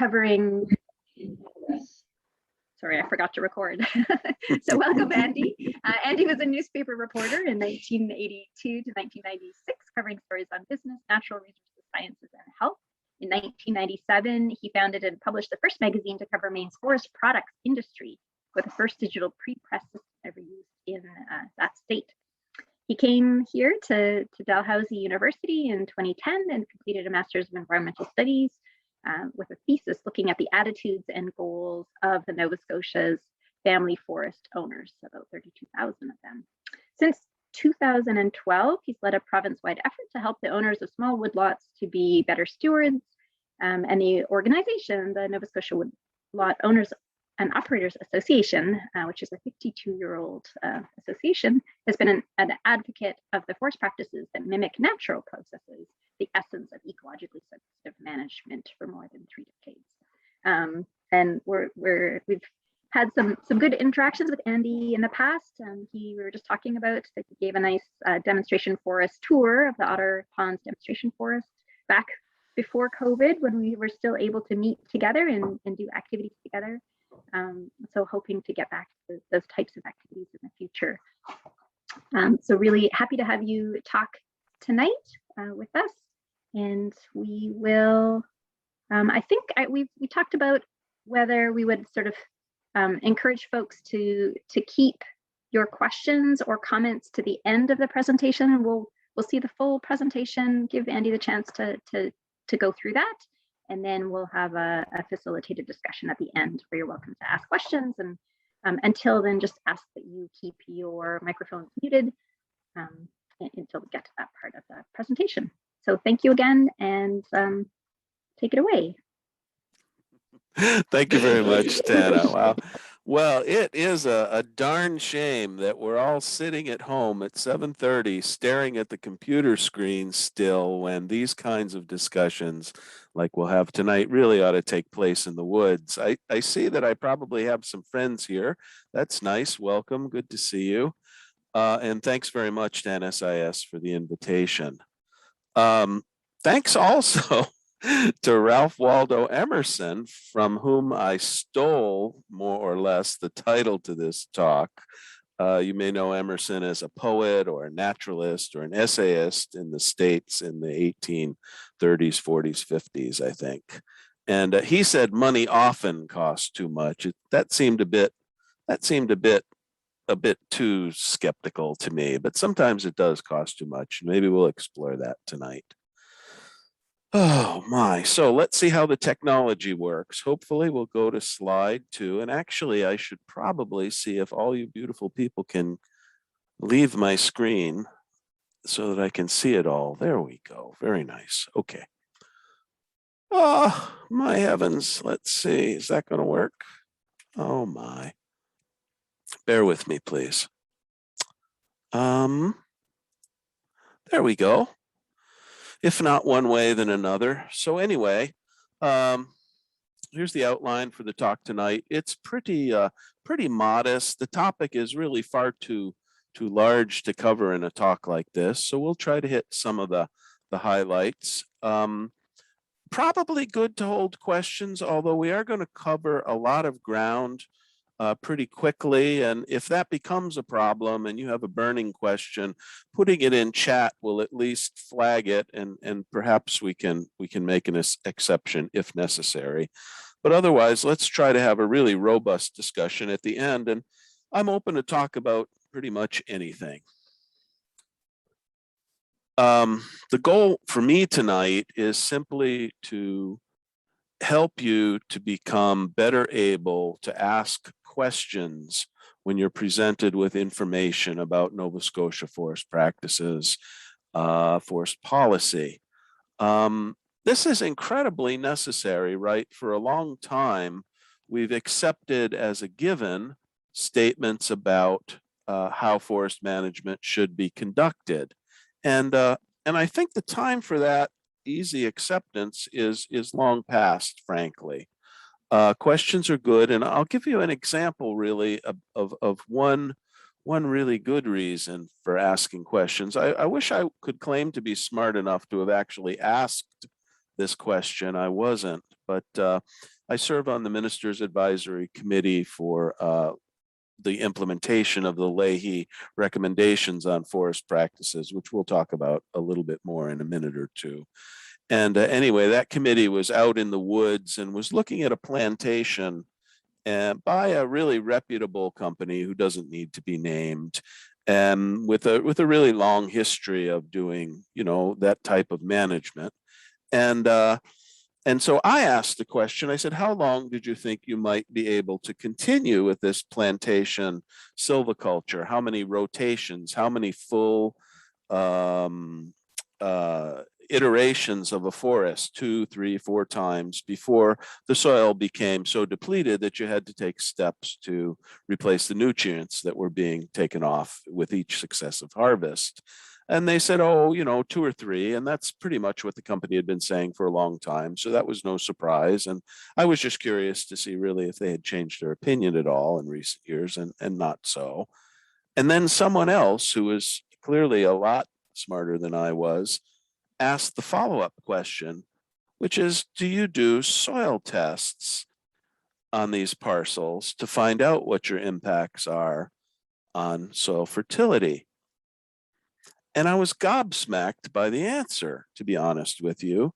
covering, sorry, I forgot to record. So welcome, Andy. Andy was a newspaper reporter in 1982 to 1996, covering stories on business, natural resources, sciences, and health. In 1997, he founded and published the first magazine to cover Maine's forest products industry, with the first digital pre-press system ever used in that state. He came here to Dalhousie University in 2010 and completed a Master's of Environmental Studies with a thesis looking at the attitudes and goals of the Nova Scotia's family forest owners, about 32,000 of them. Since 2012, he's led a province-wide effort to help the owners of small woodlots to be better stewards, and the organization, the Nova Scotia Woodlot Owners and Operators Association, which is a 52-year-old association, has been an advocate of the forest practices that mimic natural processes, the essence of ecologically sensitive management, for more than 3 decades. And we've had some good interactions with Andy in the past. We were just talking about that he gave a nice demonstration forest tour of the Otter Ponds demonstration forest back before COVID, when we were still able to meet together and do activities together. So hoping to get back to those types of activities in the future. So really happy to have you talk tonight with us. And we will, I think we talked about whether we would sort of encourage folks to keep your questions or comments to the end of the presentation, and we'll see the full presentation, give Andy the chance to go through that. And then we'll have a facilitated discussion at the end where you're welcome to ask questions. And until then, just ask that you keep your microphones muted until we get to that part of the presentation. So thank you again, and take it away. Thank you very much, Tana. Wow. Well, it is a darn shame that we're all sitting at home at 7:30 staring at the computer screen still, when these kinds of discussions like we'll have tonight really ought to take place in the woods. I see that I probably have some friends here. That's nice. Welcome. Good to see you. And thanks very much to NSIS for the invitation. Thanks also to Ralph Waldo Emerson, from whom I stole more or less the title to this talk. You may know Emerson as a poet or a naturalist or an essayist in the States in the 1830s, 40s, 50s, I think. And he said money often costs too much. That seemed a bit too skeptical to me, but sometimes it does cost too much. Maybe we'll explore that tonight. Oh my, so let's see how the technology works. Hopefully we'll go to slide 2. And actually I should probably see if all you beautiful people can leave my screen so that I can see it all. There we go, very nice, okay. Oh, my heavens, let's see, is that gonna work? Oh my, bear with me, please. There we go. If not one way, then another. So anyway, here's the outline for the talk tonight. It's pretty modest. The topic is really far too large to cover in a talk like this. So we'll try to hit some of the highlights. Probably good to hold questions, although we are going to cover a lot of ground pretty quickly. And if that becomes a problem and you have a burning question, putting it in chat will at least flag it, and perhaps we can make an exception if necessary. But otherwise, let's try to have a really robust discussion at the end. And I'm open to talk about pretty much anything. The goal for me tonight is simply to help you to become better able to ask questions when you're presented with information about Nova Scotia forest practices, forest policy. This is incredibly necessary, right? For a long time, we've accepted as a given statements about how forest management should be conducted. And I think the time for that easy acceptance is long past, frankly. Questions are good, and I'll give you an example really of one really good reason for asking questions. I wish I could claim to be smart enough to have actually asked this question. I wasn't, but I serve on the Minister's Advisory Committee for the implementation of the Leahy recommendations on forest practices, which we'll talk about a little bit more in a minute or two. And anyway, that committee was out in the woods and was looking at a plantation by a really reputable company who doesn't need to be named, and with a really long history of doing, you know, that type of management. And so I asked the question, I said, how long did you think you might be able to continue with this plantation silviculture? How many rotations, how many full um, iterations of a forest, 2, 3, 4 times before the soil became so depleted that you had to take steps to replace the nutrients that were being taken off with each successive harvest? And they said, oh, you know, 2 or 3. And that's pretty much what the company had been saying for a long time. So that was no surprise. And I was just curious to see really if they had changed their opinion at all in recent years, and not so. And then someone else who was clearly a lot smarter than I was asked the follow-up question, which is, do you do soil tests on these parcels to find out what your impacts are on soil fertility? And I was gobsmacked by the answer, to be honest with you,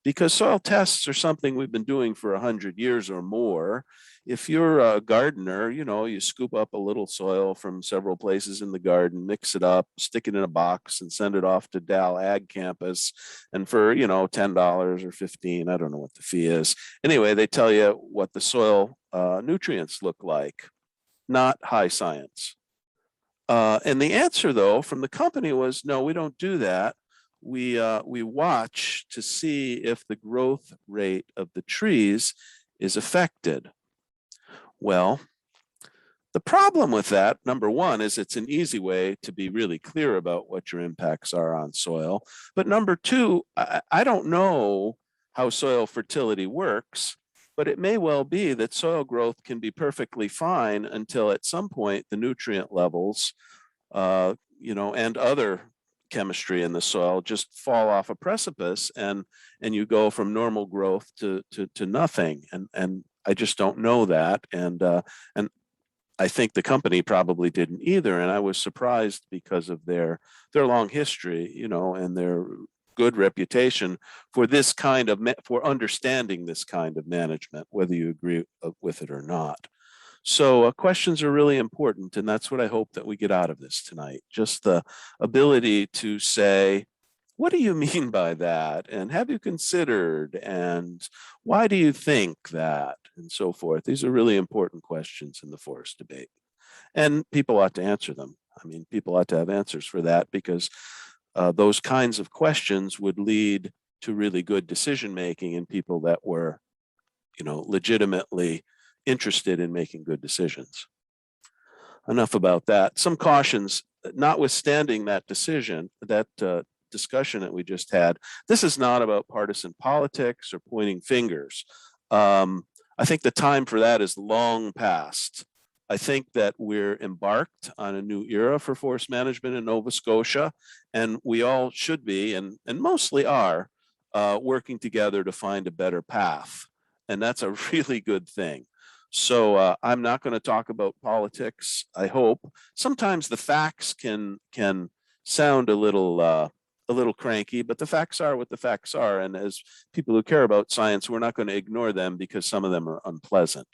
because soil tests are something we've been doing for 100 years or more. If you're a gardener, you know, you scoop up a little soil from several places in the garden, mix it up, stick it in a box, and send it off to Dal Ag Campus. And for, you know, $10 or $15, I don't know what the fee is. Anyway, they tell you what the soil nutrients look like. Not high science. And the answer, though, from the company was, no, we don't do that. We watch to see if the growth rate of the trees is affected. Well, the problem with that, number one, is it's an easy way to be really clear about what your impacts are on soil. But number two, I don't know how soil fertility works, but it may well be that soil growth can be perfectly fine until at some point the nutrient levels, you know, and other chemistry in the soil just fall off a precipice, and you go from normal growth to nothing. And I just don't know that. And I think the company probably didn't either. And I was surprised because of their long history, you know, and their good reputation for this kind of, for understanding this kind of management, whether you agree with it or not. So questions are really important, and that's what I hope that we get out of this tonight. Just the ability to say, what do you mean by that? And have you considered? And why do you think that? And so forth. These are really important questions in the forest debate. And people ought to answer them. I mean, people ought to have answers for that, because those kinds of questions would lead to really good decision making in people that were, you know, legitimately interested in making good decisions. Enough about that. Some cautions, notwithstanding that decision, that discussion that we just had. This is not about partisan politics or pointing fingers. I think the time for that is long past. I think that we're embarked on a new era for forest management in Nova Scotia, and we all should be, and mostly are, working together to find a better path. And that's a really good thing. So I'm not going to talk about politics, I hope. Sometimes the facts can sound a little cranky, but the facts are what the facts are. And as people who care about science, we're not going to ignore them because some of them are unpleasant.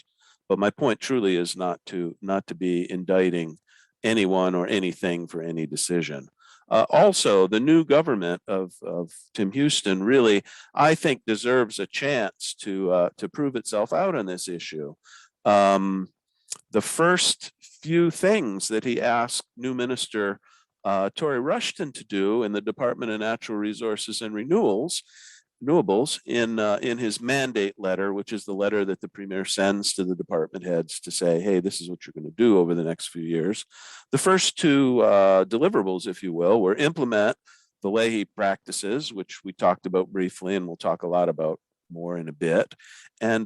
But my point truly is not to be indicting anyone or anything for any decision. Also, the new government of Tim Houston really, I think, deserves a chance to prove itself out on this issue. The first few things that he asked new minister Tory Rushton to do in the Department of Natural Resources and Renewables in his mandate letter, which is the letter that the premier sends to the department heads to say, hey, this is what you're going to do over the next few years. The first two deliverables, if you will, were implement the Leahy practices, which we talked about briefly, and we'll talk a lot about more in a bit, and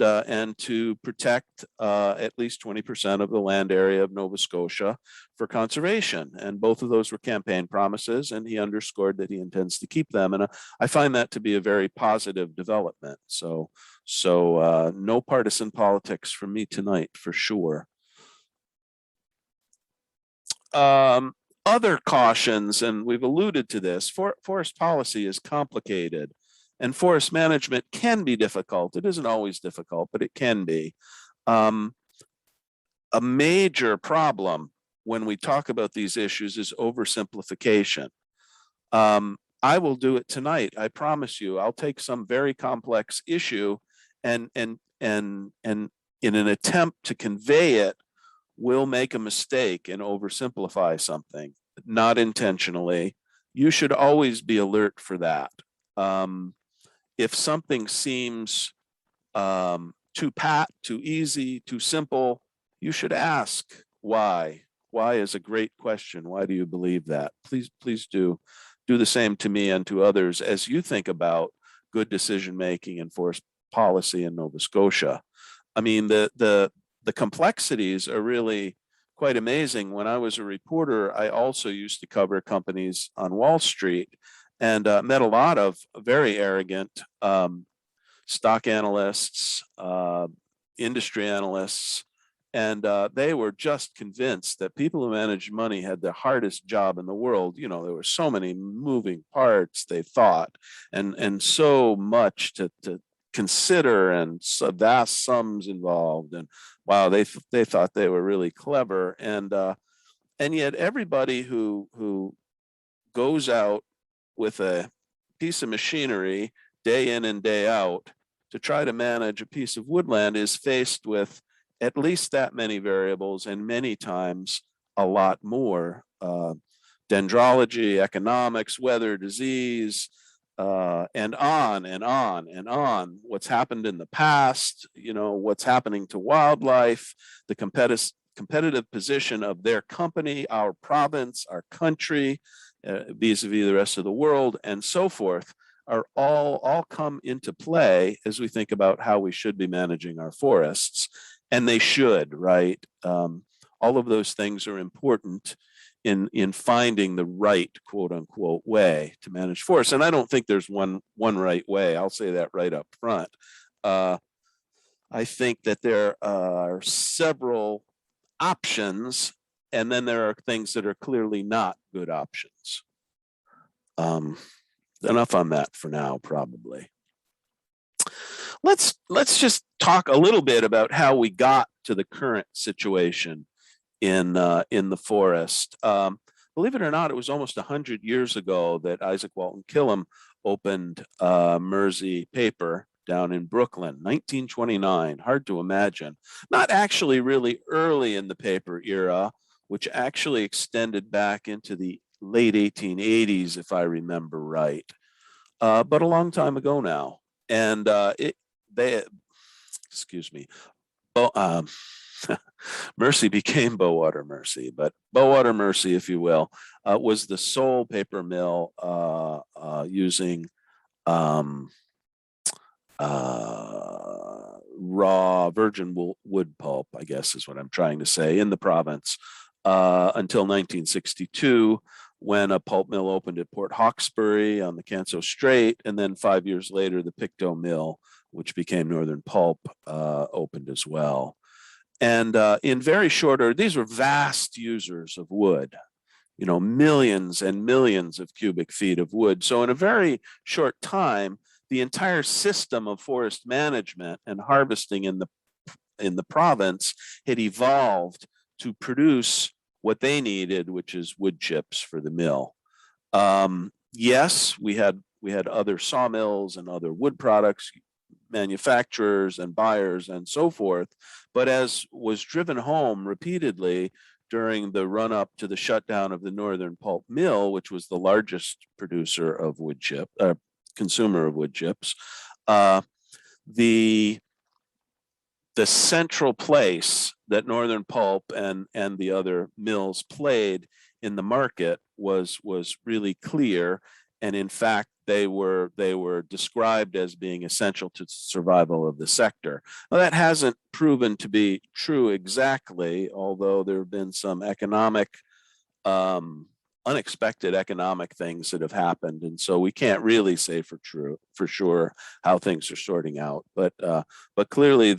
to protect at least 20% of the land area of Nova Scotia for conservation. And both of those were campaign promises, and he underscored that he intends to keep them. And I find that to be a very positive development. So no partisan politics from me tonight, for sure. Other cautions, and we've alluded to this, forest policy is complicated, and forest management can be difficult. It isn't always difficult, but it can be. A major problem when we talk about these issues is oversimplification. I will do it tonight. I promise you. I'll take some very complex issue, and in an attempt to convey it, will make a mistake and oversimplify something, not intentionally. You should always be alert for that. If something seems too pat, too easy, too simple, you should ask why. Why is a great question. Why do you believe that? Please do the same to me and to others as you think about good decision making and forest policy in Nova Scotia. I mean, the complexities are really quite amazing. When I was a reporter, I also used to cover companies on Wall Street, and met a lot of very arrogant stock analysts, industry analysts, and they were just convinced that people who managed money had the hardest job in the world. You know, there were so many moving parts, they thought, and so much to consider, and so vast sums involved. And wow, they thought they were really clever. And yet everybody who goes out with a piece of machinery day in and day out to try to manage a piece of woodland is faced with at least that many variables, and many times a lot more. Dendrology, economics, weather, disease, and on and on and on. What's happened in the past, you know, what's happening to wildlife, the competitive position of their company, our province, our country, vis-a-vis the rest of the world, and so forth, are all come into play as we think about how we should be managing our forests. And they should, right? All of those things are important in finding the right, quote unquote, way to manage forests. And I don't think there's one right way. I'll say that right up front. I think that there are several options, and then there are things that are clearly not good options. Enough on that for now, probably. Let's just talk a little bit about how we got to the current situation in the forest. Believe it or not, it was almost 100 years ago that Isaac Walton Killam opened Mersey Paper down in Brooklyn, 1929. Hard to imagine. Not actually really early in the paper era, which actually extended back into the late 1880s, if I remember right, but a long time ago now. And Mersey became Bowater Mersey, but Bowater Mersey, if you will, was the sole paper mill using raw virgin wood pulp, I guess is what I'm trying to say, in the province until 1962, when a pulp mill opened at Port Hawkesbury on the Canso Strait, and then 5 years later, the Pictou Mill, which became Northern Pulp, opened as well. And in very short order, these were vast users of wood, you know, millions and millions of cubic feet of wood. So in a very short time, the entire system of forest management and harvesting in the province had evolved to produce what they needed, which is wood chips for the mill. Yes, we had other sawmills and other wood products manufacturers and buyers and so forth, but as was driven home repeatedly during the run-up to the shutdown of the Northern Pulp Mill, which was the largest producer of wood chip, consumer of wood chips, the central place that Northern Pulp and the other mills played in the market was really clear. and in fact, they were described as being essential to survival of the sector. Well, that hasn't proven to be true exactly, although there have been some unexpected economic things that have happened, and so we can't really say for sure how things are sorting out. But clearly